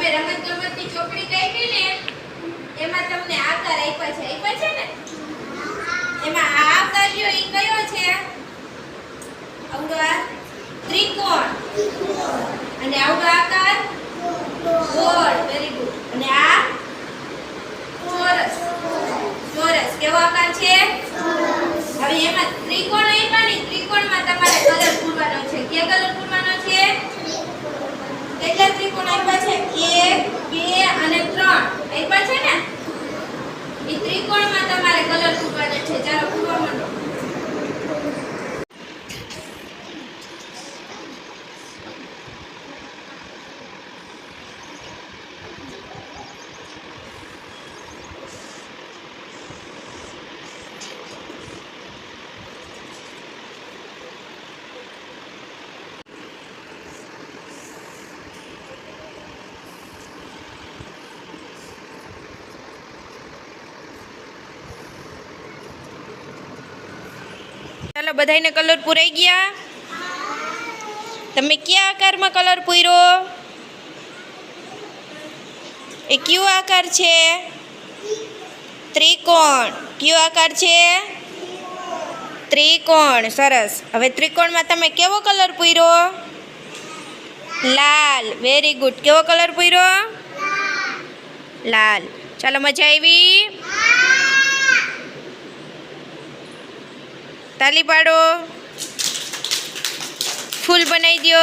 તમે રમતગમતની ચોપડી કાઢી ને એમાં તમને આકાર આપ્યા છે ને એમાં આ આકાર જો ઈ કયો છે આવડો આ ત્રિકોણ અને આવડો આકાર ગોળ વેરી ગુડ અને આ ચોરસ ચોરસ કેવો આકાર છે હવે એમાં ત્રિકોણ આપ્યા ને ત્રિકોણમાં તમારે કલર પૂરવાનો છે કે કલર પૂરવાનો છે કેટલા ત્રિકોણ આપ્યા છે 1 2 અને 3 આપ્યા છે ને ઈ ત્રિકોણમાં તમારે કલર પૂરવાનો છે ચાલો પૂરવા માંડો ચાલો બધાયને કલર પૂરાઈ ગયા તમે કયા આકારમાં કલર પૂર્યો એ કયો આકાર છે ત્રિકોણ કયો આકાર છે ત્રિકોણ સરસ હવે ત્રિકોણમાં તમે કેવો કલર પૂર્યો લાલ વેરી ગુડ કેવો કલર પૂર્યો લાલ ચાલો મજા આવી તાલી પાડો ફૂલ બનાવી દો